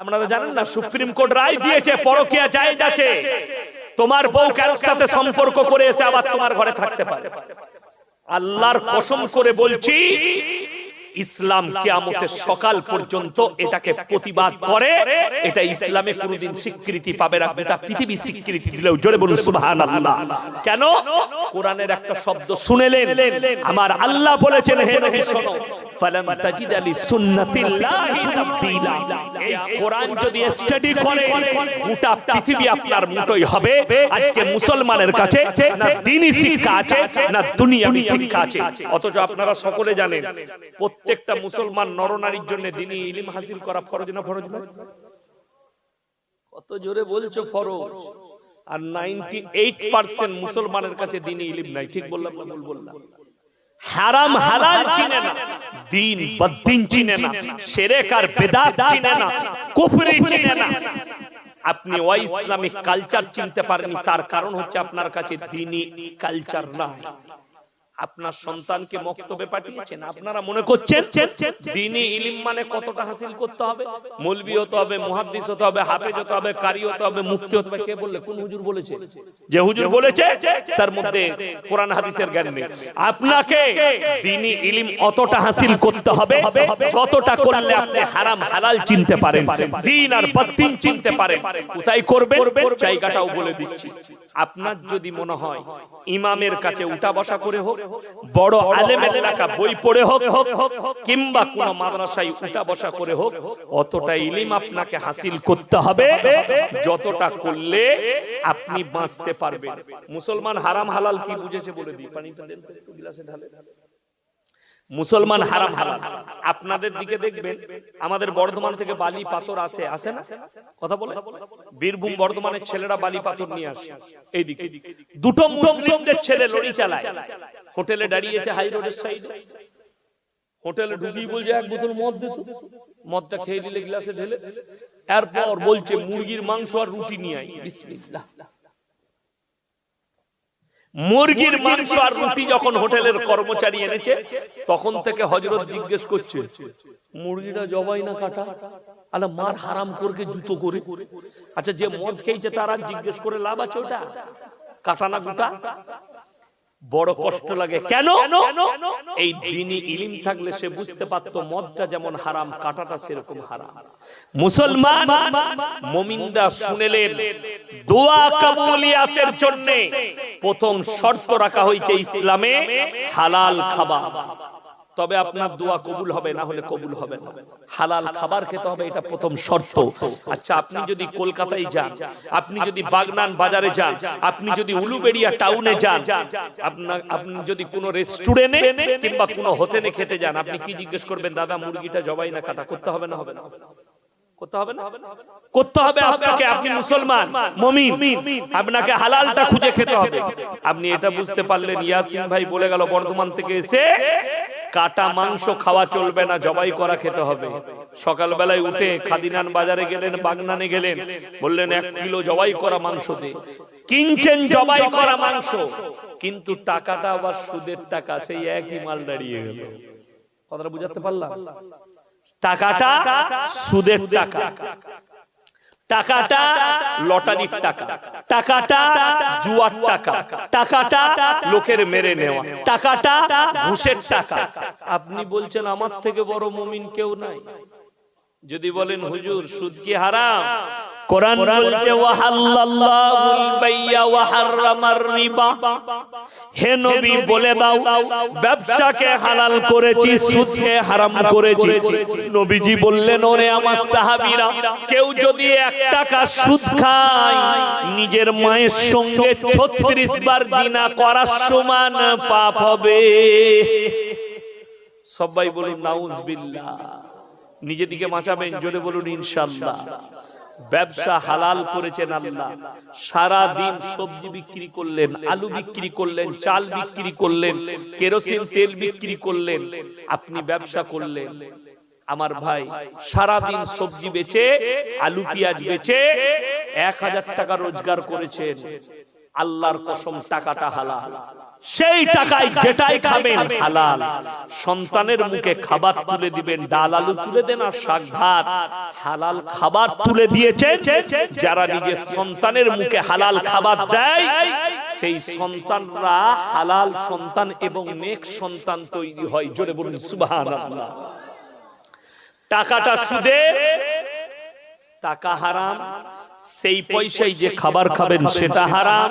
আপনারা জানেন না, সুপ্রিম কোর্ট রায় দিয়েছে পরকীয়া জায়েজ আছে। তোমার বউ কারোর সাথে সম্পর্ক করে এসে আবার তোমার ঘরে থাকতে পারে। আল্লাহর কসম করে বলছি, ইসলাম কিয়ামতের সকাল পর্যন্ত এটাকে প্রতিবাদ করে। এটা ইসলামে কোনোদিন স্বীকৃতি পাবে না। গোটা পৃথিবী স্বীকৃতি দিলেও জোরে বলুন সুবহানাল্লাহ। কেন? কোরআনের একটা শব্দ শুনেলেন, আমার আল্লাহ বলেছেন, হে নবী শোনো, ফালাম তাজিদ লিসুন্নাতিল্লাহি তাবদীলা। এই কোরআন যদি স্টাডি করে, গোটা পৃথিবী আপনার মুঠোয় হবে। আজকে মুসলমানের কাছে না দ্বীনি শিক্ষা আছে, না দুনিয়াবি শিক্ষা আছে। অথচ আপনারা সকলে জানেন, প্রত্যেকটা মুসলমান নরনারীর জন্য দ্বীনি ইলম হাসিল করা ফরজ না ফরজ না? কত জোরে বলছো ফরজ। আর 98% মুসলমানের কাছে দ্বীনি ইলম নাই। ঠিক বললাম না ভুল বললাম? হারাম হালাল চিনে না, দ্বীন বদ্দীন চিনে না, শিরক আর বিদআত চিনে না, কুফরি চিনে না। আপনি ইসলামিক কালচার চিনতে পারেননি, তার কারণ হচ্ছে আপনার কাছে দ্বীনি কালচার নাই। আপনার সন্তানকে মক্তবে পাঠিয়েছেন, আপনারা মনে করছেন দ্বীনি ইলম মানে কতটা হাসিল করতে হবে? মৌলভী হতে হবে, মুহাদ্দিস হতে হবে, হাফেজ হতে হবে, কারি হতে হবে, মুফতি হতে হবে। কে বললে? কোন হুজুর বলেছে? যে হুজুর বলেছে তার মধ্যে কোরআন হাদিসের জ্ঞান নেই। আপনাকে দ্বীনি ইলম অতটা হাসিল করতে হবে যতটা করলে আপনি হারাম হালাল চিনতে পারেন, দ্বীন আর বদ্দীন চিনতে পারেন। কোথায় করবেন জায়গাটাও বলে দিচ্ছি। আপনার যদি মনে হয় ইমামের কাছে উঠা বসা করে হোক, বড় আলেমের লেখা বই পড়ে হোক, কিংবা কোন মাদ্রাসায় উঠা বসা করে হোক, অতটা ইলম আপনাকে হাসিল করতে হবে যতটা করলে আপনি বাঁচতে পারবেন। মুসলমান হারাম হালাল কি বুঝেছে বলে দিই। পানিটা দেন তো একটু গ্লাসে ঢালে। মুসলমান হারাম হালাল, আপনাদের দিকে দেখবেন আমাদের বর্ধমান থেকে বালি পাথর আসে না? কথা বলে বীরভূম বর্ধমানের ছেলেরা বালি পাথর নিয়ে আসে। এইদিকে দুটো মুসলিমদের ছেলে লরি চালায়, হোটেলে দাঁড়িয়েছে হাই রোডের সাইডে। হোটেলে ঢুকি বলছে এক বোতল মদ দিত, মদটা খেয়ে দিলে গ্লাসে ঢেলে। এরপর বলছে মুরগির মাংস আর রুটি নিয়ে আই। বিসমিল্লাহ। মুরগির মাংস আর রুটি যখন হোটেলের কর্মচারী এনেছে, তখন থেকে হযরত জিজ্ঞেস করছে, মুরগিটা জবাই না কাটা? আলা মার হারাম করকে জুতো করে। আচ্ছা, যে মদ খেয়েছে তারা জিজ্ঞেস করে লাভ আছে? ওটা কাটা না গোটা? বড় কষ্ট লাগে। কেন? এই দ্বীনি ইলম থাকলে সে বুঝতে পারতো মদটা যেমন হারাম, কাটাটা সেরকম হারাম। মুসলমান মুমিনরা শুনেলেন, দোয়া কবুলিয়াতের জন্য প্রথম শর্ত রাখা হয়েছে ইসলামে হালাল খাবার। তবে আপনার দোয়া কবুল হবে, না হলে কবুল হবে না। হালাল খাবার খেতে হবে, এটা প্রথম শর্ত। আচ্ছা, আপনি যদি কলকাতায় যান, আপনি যদি বাগনান বাজারে যান, আপনি যদি উলুবেড়িয়া টাউনে যান, আপনি যদি কোনো রেস্টুরেন্টে কিংবা কোনো হোটেলে খেতে যান, আপনি কি জিজ্ঞেস করবেন? দাদা মুরগিটা জবাই না কাটা? করতে হবে না? হবে না? করতে হবে না? করতে হবে আপনাকে। আপনি মুসলমান মুমিন, আপনাকে হালালটা খুঁজে খেতে হবে। আপনি এটা বুঝতে পারলেন। ইয়াসিন ভাই বলে গেল বর্ধমান থেকে এসে, কাটা মাংস খাওয়া চলবে না, জবাই করা খেতে হবে। সকালবেলায় উঠে খাদিনান বাজারে গেলেন, বাগনানে গেলেন, বললেন 1 কিলো জবাই করা মাংস দে। কিনছেন জবাই করা মাংস, কিন্তু টাকাটা আবার সুদের টাকা, সেই একই মাল দাঁড়িয়ে গেল। কথাটা বুঝাতে পারলাম? টাকাটা সুদের টাকা, টাকাটা লটারির টাকা, টাকাটা জুয়ার টাকা, টাকাটা লোকের মেরে নেওয়া, টাকাটা ঘুষের টাকা। আপনি বলছেন আমার থেকে বড় মুমিন কেউ নাই। যদি বলেন হুজুর সুদ কি হারাম, কোরআন বলছে ওয়াহাল্লাল্লাহুল বাইয়া ওয়া হারামার রিবা। হে নবী বলে দাও, ব্যবসাকে হালাল করেছি, সুদকে হারাম করেছি। নবীজি বললেন, ওরে আমার সাহাবীরা, কেউ যদি 1 টাকা সুদ খায়, নিজের মায়ের সঙ্গে 36 বার জিনা করার সমান পাপ হবে। সবাই বলুন নাউজুবিল্লাহ। নিজে দিকে বাঁচাবেন, জোরে বলুন ইনশাআল্লাহ। ব্যবসা হালাল করেছেন আল্লাহ। সারা দিন সবজি বিক্রি করলেন, আলু বিক্রি করলেন, চাল বিক্রি করলেন, কেরোসিন তেল বিক্রি করলেন, আপনি ব্যবসা করলেন। আমার ভাই সারা দিন সবজি বেচে, আলু পেঁয়াজ বেচে 1000 টাকা রোজগার করেছেন। আল্লাহর কসম টাকাটা হালাল, সেই টাকায় যেটাই খাবেন হালাল। সন্তানের মুখে খাবার তুলে দিবেন, ডাল আলু তুলে দেন আর শাক ভাত, হালাল খাবার তুলে দিয়েছেন। যারা নিজের সন্তানের মুখে হালাল খাবার দেয় সেই সন্তানরা হালাল সন্তান এবং নেক সন্তান তৈরি হয়। জোরে বলুন সুবহানাল্লাহ। টাকাটা সুদের, টাকা হারাম, সেই পয়সায় যে খাবার খাবেন সেটা হারাম,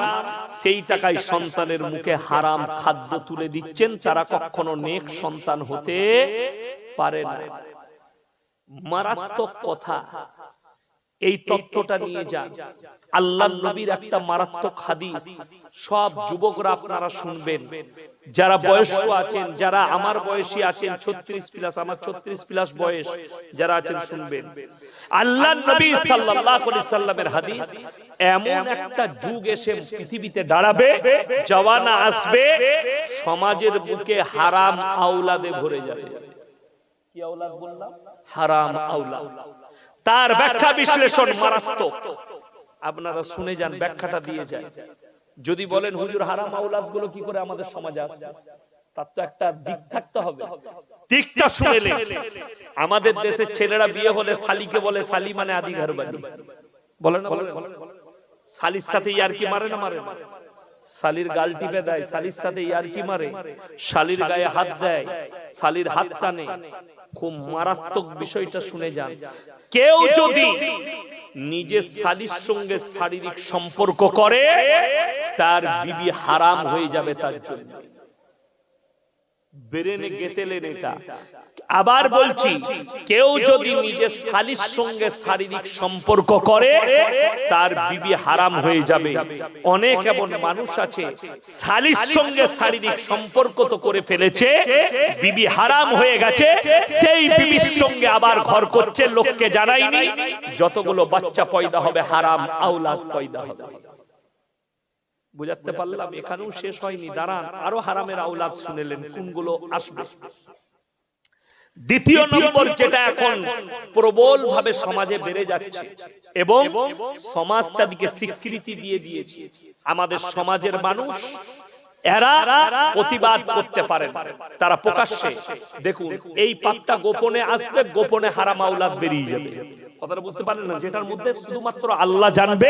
সেই টাকায় সন্তানের মুখে হারাম খাদ্য তুলে দিচ্ছেন, তারা কখনো নেক সন্তান হতে পারে না। মারাত্মক কথা, এই তত্ত্বটা নিয়ে যান। আল্লাহর নবীর একটা মারাত্মক হাদিস, সব যুবকরা আপনারা শুনবেন, যারা বয়স্ক আছেন, যারা আমার বয়সী আছেন 36 প্লাস, আমার 36 প্লাস বয়স যারা আছেন শুনবেন। আল্লাহর নবী সাল্লাল্লাহু আলাইহি সাল্লামের হাদিস, এমন একটা যুগ এসে পৃথিবীতে দাঁড়াবে, জওয়ানা আসবে, সমাজের বুকে হারাম আওলাদে ভরে যাবে। কি আওলাদ বললাম? হারাম আওলাদ। তার ব্যাখ্যা বিশ্লেষণ মারাত্মক, আপনারা শুনে যান, ব্যাখ্যাটা দিয়ে যায়। যদি বলেন হুজুর হারাম আওলাদ গুলো কি করে আমাদের সমাজে আসবে, তার তো একটা দিক থাকতে হবে। দিকটা শুনেলেন, আমাদের দেশের ছেলেরা বিয়ে হলে শালিকে বলে শালি মানে আদি ঘর বাড়ি, বলে না? শালির সাথে ইয়ারকি মারে না? মারে। শালির গাল টিপে দেয়, শালির সাথে ইয়ারকি মারে, শালির গায়ে হাত দেয়, শালির হাত টানে। খুব মারাত্মক বিষয়টা শুনে যান। কেউ যদি নিজের শালির সঙ্গে শারীরিক সম্পর্ক করে, তার বিবি হারাম হয়ে যাবে তার জন্য। ব্রেনে গেঁথেলেন এটা। আবার বলছি, কেউ যদি নিজের শালির সঙ্গে শারীরিক সম্পর্ক করে, তার বিবি হারাম হয়ে যাবে। অনেক এমন মানুষ আছে শালির সঙ্গে শারীরিক সম্পর্ক তো করে ফেলেছে, বিবি হারাম হয়ে গেছে, সেই বিবির সঙ্গে আবার ঘর করছে, লোককে জানায়নি। যতগুলো বাচ্চা পয়দা হবে হারাম আওলাদ পয়দা হবে। বুঝাতে পারলাম? এখানেও শেষ হয়নি, দাঁড়ান, আরো হারামের আওলাদ শুনেলেন কোনগুলো আসবে। দ্বিতীয় নম্বর, যেটা এখন প্রবল ভাবে সমাজে বেড়ে যাচ্ছে এবং সমাজ তাদেরকে স্বীকৃতি দিয়ে দিয়েছে, আমাদের সমাজের মানুষ এরা প্রতিবাদ করতে পারে, তারা প্রকাশ্যে, দেখুন এই পাপটা গোপনে আসবে, গোপনে হারাম আওলাদ বেরিয়ে যাবে। কথাটা বুঝতে পারলেন না? যেটার মধ্যে শুধুমাত্র আল্লাহ জানবে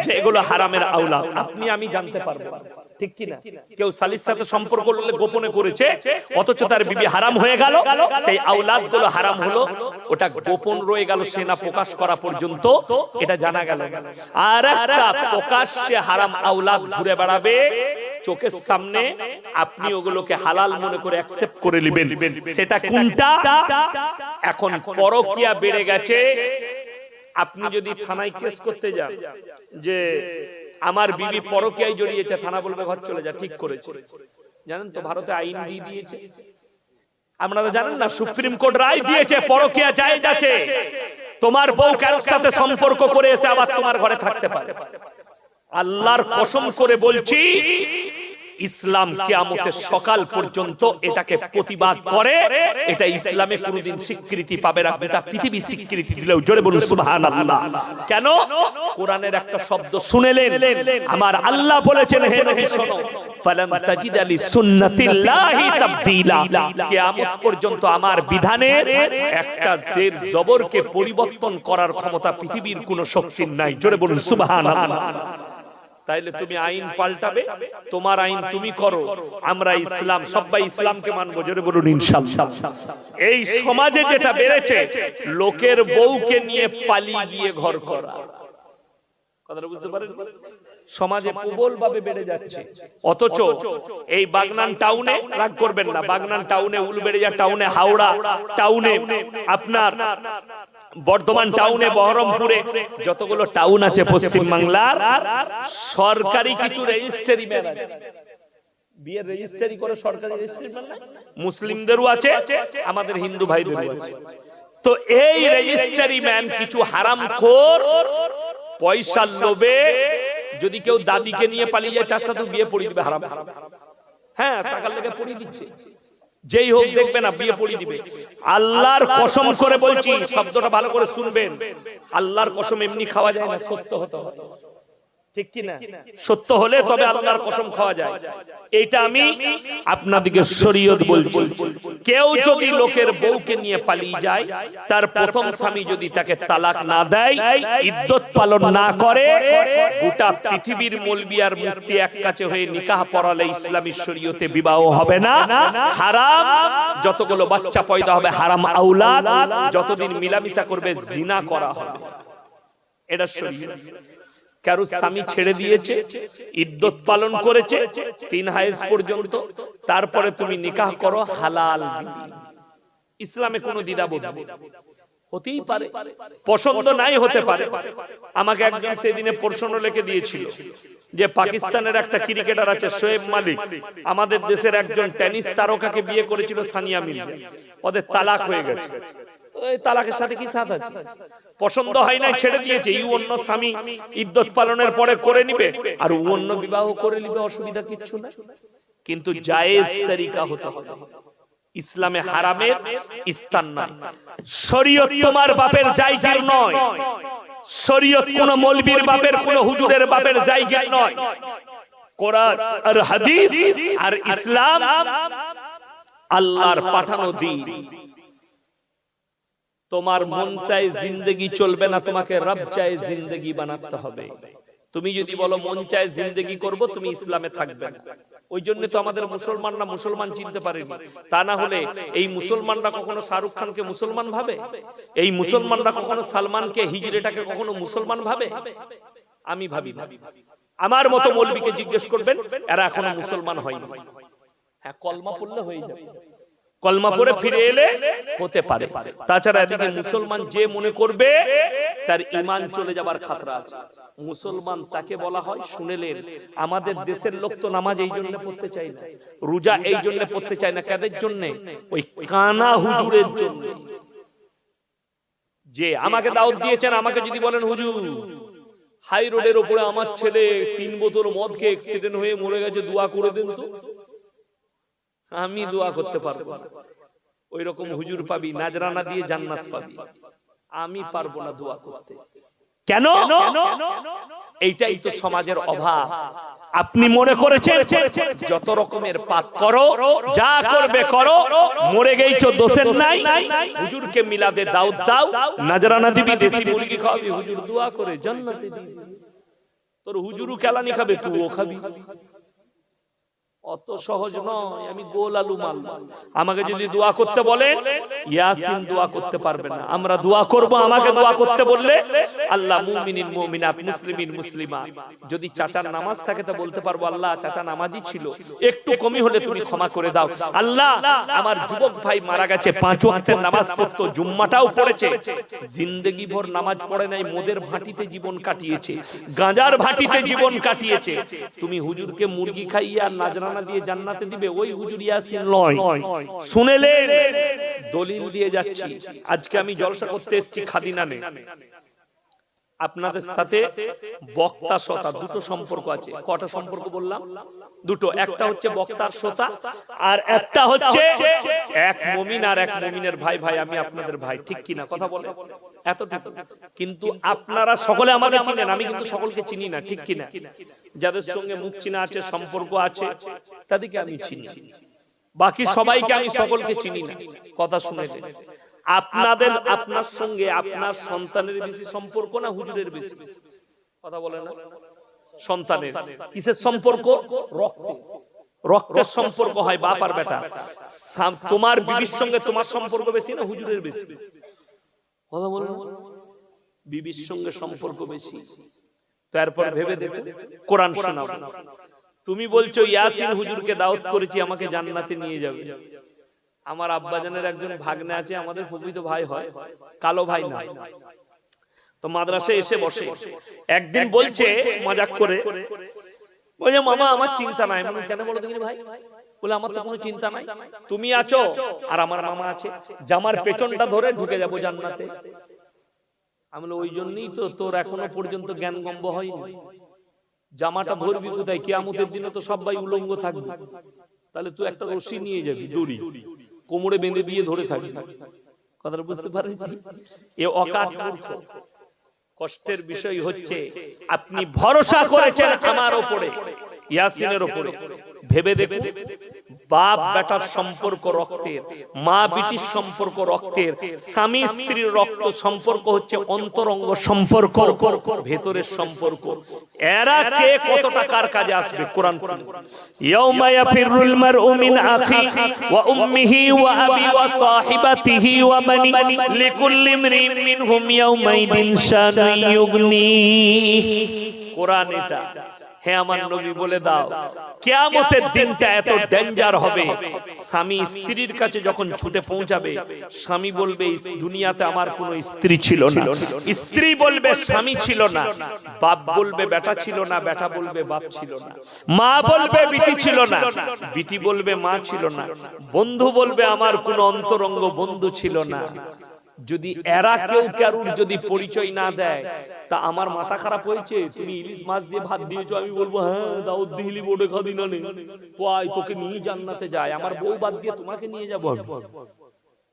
যে এগুলো হারামের আওলাদ, আপনি আমি জানতে পারবো, ঠিক কি না? কেউ শালির সাথে সম্পর্ক করলে গোপনে করেছে, অথচ তার বিবি হারাম হয়ে গেল, সেই আওলাদ গুলো হারাম হলো, ওটা গোপন রয়ে গেল, সে না প্রকাশ করা পর্যন্ত এটা জানা গেল। আর একটা প্রকাশ্যে হারাম আওলাদ ঘুরে বেড়াবে চোখের সামনে, আপনি ওগুলোকে হালাল মনে করে অ্যাকসেপ্ট করে নেবেন। সেটা কোনটা? এখন পরকীয়া বেড়ে গেছে। আপনি যদি থানায় কেস করতে যান যে আমার বিবি পরকীয়ায় জড়িয়েছে, থানা বলবে ঘর চলে যা, ঠিক করেছে। জানেন তো ভারতে আইন দিয়ে দিয়েছে, আপনারা জানেন না? সুপ্রিম কোর্ট রায় দিয়েছে পরকীয়া জায়েজ আছে। তোমার বউ কারোর সাথে সম্পর্ক করে এসে আবার তোমার ঘরে থাকতে পারে। আল্লাহর কসম করে বলছি, ইসলাম কিয়ামতের সকাল পর্যন্ত এটাকে প্রতিবাদ করে। এটা ইসলামে কোনোদিন স্বীকৃতি পাবে না, এটা পৃথিবী স্বীকৃতি দিলেও জোরে বলুন সুবহানাল্লাহ। কেন? কোরআনের একটা শব্দ শুনেলেন, আমার আল্লাহ বলেছেন, হে নবী শোনো, ফালান তাজিদা লিসুন্নাতিল্লাহি তাবদীলা। কিয়ামত পর্যন্ত আমার বিধানের একটা জের জবরকে পরিবর্তন করার ক্ষমতা পৃথিবীর কোনো শক্তির নাই। জোরে বলুন সুবহানাল্লাহ। তাইলে তুমি আইন পাল্টাবে, তোমার আইন তুমি করো, আমরা ইসলাম, সবাই ইসলামকে মানবো। জোরে বলুন ইনশাআল্লাহ। এই সমাজে যেটা বেড়েছে, লোকের বউকে নিয়ে পালিয়ে গিয়ে ঘর করা, কথাটা বুঝতে পারেন? সমাজে প্রবল ভাবে বেড়ে যাচ্ছে। অথচ এই বাগনান টাউনে, রাগ করবেন না, বাগনান টাউনে, উলবেড়িয়া টাউনে, হাওড়া টাউনে, আপনার বর্ধমান টাউনে, বহরমপুরে, যতগুলো টাউন আছে পশ্চিম বাংলার, সরকারি কিছু রেজিস্ট্রি ম্যান আছে, বিয়ের রেজিস্ট্রি করে সরকারি রেজিস্ট্রি ম্যান, মুসলিমদেরও আছে, আমাদের হিন্দু ভাইদেরও আছে। তো এই রেজিস্ট্রি ম্যান কিছু হারামখোর পয়সার লোভে, যদি কেউ দাদিকে নিয়ে পালিয়ে যায়, তার সাথে বিয়ে পড়িয়ে দিবে হারাম। হ্যাঁ, টাকার লেগে পড়িয়ে দিচ্ছে, যেই হোক দেখবে না বিয়ে পড়িয়ে দিবে। আল্লাহর কসম করে বলছি, শব্দটা ভালো করে শুনবেন, আল্লাহর কসম এমনি খাওয়া যায় না, সত্য হতে হয়। ঠিক কি না? সত্য হলে তবে আল্লাহর কসম খাওয়া যায়। এটা আমি আপনাদেরকে শরীয়ত বলছি। কেউ যদি লোকের বউকে নিয়ে পালিয়ে যায়, তার প্রথম স্বামী যদি তাকে তালাক না দেয়, ইদ্যত পালন না করে, গোটা পৃথিবীর মৌলবি আর মুফতি এক কাছে হয়ে নিকাহ পড়ালে ইসলামী শরীয়তে বিবাহ হবে না, হারাম। যতগুলো বাচ্চা পয়দা হবে হারাম আওলাদ, যতদিন মিলামিশা করবে জিনা করা হবে। এটা শরীয়ত। কারো স্বামী ছেড়ে দিয়েছে, ইদ্যত পালন করেছে 3 হায়েজ পর্যন্ত, তারপরে তুমি নিকাহ করো হালাল। ইসলামে কোনো দ্বিধাবোধ নেই। হতেই পারে পছন্দ নাই হতে পারে। আমাকে একজন সেদিনে প্রশ্ন লিখে দিয়েছিল যে পাকিস্তানের একটা ক্রিকেটার আছে শোয়েব মালিক, আমাদের দেশের একজন টেনিস তারকাকে বিয়ে করেছিল সানিয়া মির্জা, ওদের তালাক হয়ে গেছে। এই তালাকের সাথে কি সাথ আছে? পছন্দ হয় না, ছেড়ে দিয়েছে। ই অন্য স্বামী ইদ্যত পালনের পরে করে নিবে, আর ও অন্য বিবাহ করে নিবে, অসুবিধা কিচ্ছু না। কিন্তু জায়েজ তরিকা হতে হবে। ইসলামে হারামের স্থান নাই। শরীয়ত তোমার বাপের জায়গির নয়, শরীয়ত কোন মৌলবীর বাপের, কোন হুজুরের বাপের জায়গির নয়। কোরআন আর হাদিস আর ইসলাম আল্লাহর পাঠানো দ্বীন। তোমার মন চাই জিন্দেগি চলবে না, তোমাকে রব চাই জিন্দেগি বানাতে হবে। তুমি যদি বলো মন চায় জিন্দেগি করব, তুমি ইসলামে থাকবে না। ওই জন্য তো আমাদের মুসলমানরা মুসলমান চিনতে পারেনি। তা না হলে এই মুসলমানরা কখনো শাহরুখ খানকে মুসলমান ভাবে? এই মুসলমানরা কখনো সালমানকে, হিজড়েটাকে কখনো মুসলমান ভাবে? আমি ভাবি না। আমার মতো মৌলবীকে জিজ্ঞেস করবেন, এরা এখনো মুসলমান হয়নি। হ্যাঁ, কলমা পড়লে হয়ে যাবে, কলমা পড়ে ফিরে এলে হতে পারে। তাছাড়া এদিকে মুসলমান যে মনে করবে তার ঈমান চলে যাবার খাতরা আছে। মুসলমান তাকে বলা হয়, শুনেলেন আমাদের দেশের লোক তো নামাজ এই জন্য পড়তে চায় না, রোজা এই জন্য পড়তে চায় না। কাদের জন্য? ওই কানা হুজুরের জন্য। যে আমাকে দাওয়াত দিয়েছেন, আমাকে যদি বলেন হুজুর হাই রোডের উপরে আমার ছেলে 3 বোতল মদ খেয়ে অ্যাক্সিডেন্ট হয়ে মরে গেছে, দোয়া করে দেন তো, আমি দোয়া করতে পারবো না। ওই রকম হুজুর পাবি, নাজরানা দিয়ে জান্নাত পাবি। আমি পারবো না দোয়া করতে। কেন? এইটাই তো সমাজের অভাব। আপনি মনে করেছেন যত রকমের পাপ করো, যা করবে করো, মরে গেইছো দোষের নাই। হুজুরকে মিলাদে দাওয়াত দাও, নাজরানা দিবি, দেশি মুরগি খাওয়াবি, হুজুর দোয়া করে জান্নাতে দিবি। তোর হুজুরও কেলানি খাবে, তুইও খাবি। অত সহজ নয়। আমি গোল আলু মাল। আমাকে যদি দোয়া করতে বলেন, ইয়াসিন দোয়া করতে পারবেন না। আমরা দোয়া করব, আমাকে দোয়া করতে বললে আল্লাহ মুমিনিন মুমিনাত, মুসলিমিন মুসলিমাত। যদি চাচার নামাজ থাকে তা বলতে পারবো, আল্লাহ চাচা নামাজি ছিল, একটু কমি হলে তুমি ক্ষমা করে দাও। আল্লাহ আমার যুবক ভাই মারা গেছে, 5 ওয়াক্তের নামাজ পড়তো, জুম্মাটাও পড়েছে, জিন্দেগি ভর নামাজ পড়ে নাই, মদের ভাটিতে জীবন কাটিয়েছে, গাঁজার ভাটিতে জীবন কাটিয়েছে। তুমি হুজুরকে মুরগি খাইয়া নাজরানা দিয়ে জান্নাতে দিবে? ওই হুজুর ইয়াসিন নয়। শুনেলেন, দলিল দিয়ে যাচ্ছি। আজকে আমি জলসা করতে এসেছি খাদিনানে। আপনাদের সাথে বক্তা শ্রোতা দুটো সম্পর্ক আছে। কটা সম্পর্ক বললাম? দুটো। একটা হচ্ছে বক্তার শ্রোতা, আর একটা হচ্ছে এক মুমিন আর এক মুমিনের ভাই। ভাই আমি আপনাদের ভাই, ঠিক কিনা কথা বলেন? এতটুকু। কিন্তু আপনারা সকলে আমাকে চিনেন, আমি কিন্তু সকলকে চিনি না, ঠিক কিনা? যাদের সঙ্গে মুখ চিনা আছে, সম্পর্ক আছে, তাদেরকে আমি চিনি, বাকি সবাইকে আমি সকলকে চিনি না। কথা শুনেছেন? আপনাদের, আপনার সঙ্গে আপনার সন্তানের বেশি সম্পর্ক না হুজুরের বেশি? কথা বলে না? সন্তানের। কিসের সম্পর্ক? রক্তের সম্পর্ক হয়, বাপ আর বেটা। তোমার বিবির সঙ্গে তোমার সম্পর্ক বেশি না হুজুরের বেশি? কথা বলে না? বিবির সঙ্গে সম্পর্ক বেশি। তারপর ভেবে দেখো, কোরআন শোনাও। তুমি বলছো ইয়াসিন হুজুরকে দাওয়াত করেছি, আমাকে জান্নাতে নিয়ে যাবে। আমার আব্বাজানের একজন ভাগ্নে আছে, আমাদের প্রকৃত ভাই হয়, কালো ভাই না। তো মাদ্রাসায় এসে বসে, একদিন বলছে মজাক করে, বলছে মামা আমার চিন্তা নাই। আমি কেন বলো দেখিনি ভাই? বলে আমার তো কোনো চিন্তা নাই, তুমি আছো আর আমার মামা আছে, জামার পেছনটা ধরে ঢুকে যাবো জান্নাতে। আমি বলি ওই জন্যই তো তোর এখনো পর্যন্ত জ্ঞান গম্ব হয়নি। জামাটা ধরবি কোথায়? কিয়ামতের দিনে তো সবাই উলঙ্গ থাকবে। তাহলে তুই একটা রশি নিয়ে যাবি, দড়ি কোমরে বেঁধে দিয়ে ধরে থাকবি। কথাটা বুঝতে পারলি? এ অকাট মূর্খ। কষ্টের বিষয় হচ্ছে আপনি ভরসা করেছেন আমার উপরে, ইয়াসিনের উপরে। ভেবে দেখুন, বাপ বেটার সম্পর্ক রক্তের, মা বিটির সম্পর্ক রক্তের, স্বামী স্ত্রীর রক্ত সম্পর্ক হচ্ছে অন্তরঙ্গ সম্পর্ক, ভেতরের সম্পর্ক। এরা কে কত টাকার কাজে আসবে? কোরআন পড়ুন, ইয়াউমা ইয়াফিরুল মারউ মিন আখি ওয়া উম্মিহি ওয়া আবি ওয়া সাহিবাতিহি ওয়া বানি লিকুল্লি ইমরিন মিনহুম ইয়াউমাইদিন শানুন ইউগনি। কোরআন এটা। হে আমার নবী বলে দাও, কিয়ামতের দিনটা এত ডেঞ্জার হবে, স্বামী স্ত্রীর কাছে যখন ছুটে পৌঁছাবে, স্বামী বলবে দুনিয়াতে আমার কোনো স্ত্রী ছিল না, স্ত্রী বলবে স্বামী ছিল না, বাপ বলবে বেটা ছিল না, বেটা বলবে বাপ ছিল না, মা বলবে বিটি ছিল না, বিটি বলবে মা ছিল না, বন্ধু বলবে আমার কোনো অন্তরঙ্গ বন্ধু ছিল না। যদি এরা কেউ কারুর যদি পরিচয় না দেয়, তা আমার মাথা খারাপ হয়েছে, তুমি ইলিশ মাছ দিয়ে ভাত দিয়েছো, আমি বলবো হ্যাঁ দাউদ দিহিলি বোর্ডে খাদি না নে, তো আয় তোকে নিয়ে জান্নাতে যায়, আমার বউ বাদ দিয়ে তোমাকে নিয়ে যাব,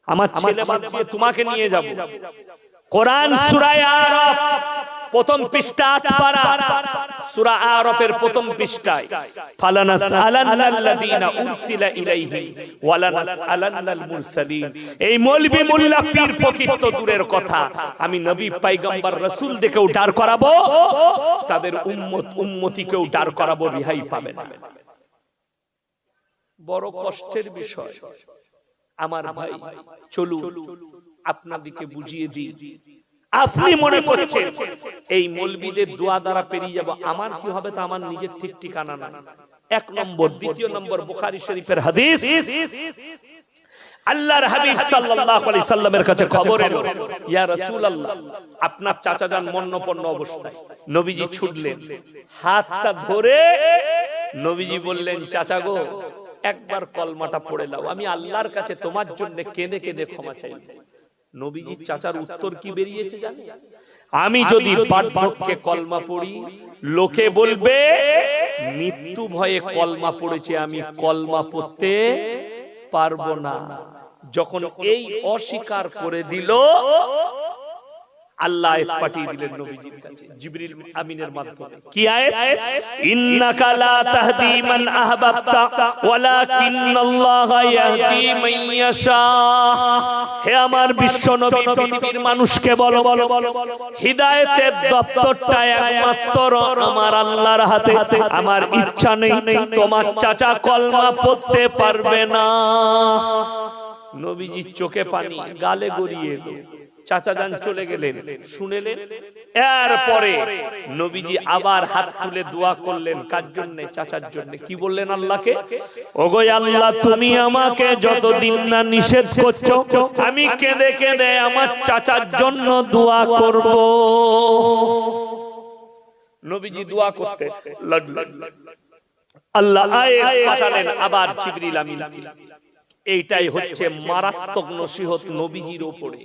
আমার ছেলে বাদ দিয়ে তোমাকে নিয়ে যাব। কোরআন সূরা আরাফ প্রথম পৃষ্ঠা 8 পারা, সূরা আরাফের প্রথম পৃষ্ঠায়, ফালানাসআলান্নাল্লাযীনা উরসিলা ইলাইহি ওয়ালানাসআলান্নাল মুরসালিন। এই মৌলভী মোল্লা পীর ফকির তো দূরের কথা, আমি নবী পয়গম্বর রাসূল দেখেও ডার করাবো, তাদের উম্মত উম্মতিকেও ডার করাবো, রিহাই পাবে না। বড় কষ্টের বিষয় আমার ভাই। চলুন আপনাদেরকে বুঝিয়ে দিই। আপনি মনে করছেন এই মৌলবীদের দোয়া দ্বারা পেরিয়ে যাব, আমার কি হবে তা আমার নিজের ঠিক ঠিকানা না। এক নম্বর। দ্বিতীয় নম্বর, বুখারী শরীফের হাদিস, আল্লাহর হাবিব সাল্লাল্লাহু আলাইহি সাল্লামের কাছে খবর এলো, ইয়া রাসূলুল্লাহ, আপনার চাচা যান মরণপন্ন অবস্থায়। নবীজি ছুটলেন, হাতটা ধরে নবীজি বললেন, চাচা গো, একবার কলমাটা পড়ে নাও, আমি আল্লাহর কাছে তোমার জন্য কেঁদে কেঁদে ক্ষমা চাই। নবীজির চাচার উত্তর কি বেরিয়েছে জানেন? আমি যদি বার্ধক্যে কলমা পড়ি, লোকে বলবে মৃত্যু ভয়ে কলমা পড়েছে, আমি কলমা পড়তে পারবো না। যখন এই অস্বীকার করে দিল, আল্লাহ আয়াত পাঠিয়ে দিলেন নবীজির কাছে জিবরিল আমিনের মাধ্যমে। কি আয়াত? ইন্নাকা লা তাহদি মান আহবাবতা ওয়ালাকিন্নাল্লাহা ইয়াহদি মান ইয়াশা। হে আমার বিশ্ব নবী, পৃথিবীর মানুষকে বলো, হিদায়াতের দপ্তরটা একমাত্র আমার আল্লাহর হাতে। আমার ইচ্ছা নেই তোমার চাচা কলমা পড়তে পারবে না। নবীজির চোখে পানি, গালে গড়িয়ে এলো। চাচা যান চলে গেলেন, শুনেলেন। এরপরে নবীজি আবার হাত তুলে দোয়া করলেন, কার জন্য? চাচার জন্য। কি বললেন আল্লাহকে? ওগো আল্লাহ, তুমি আমাকে যতদিন না নিষেধ করছো, আমি কেঁদে কেঁদে আমার চাচার জন্য দোয়া করব। নবীজি দোয়া করতে লাগলেন, আল্লাহ আয়াত পাঠালেন আবার জিবরিল আমিন। এইটাই হচ্ছে মারাত্মক নসিহত নবীজির উপরে।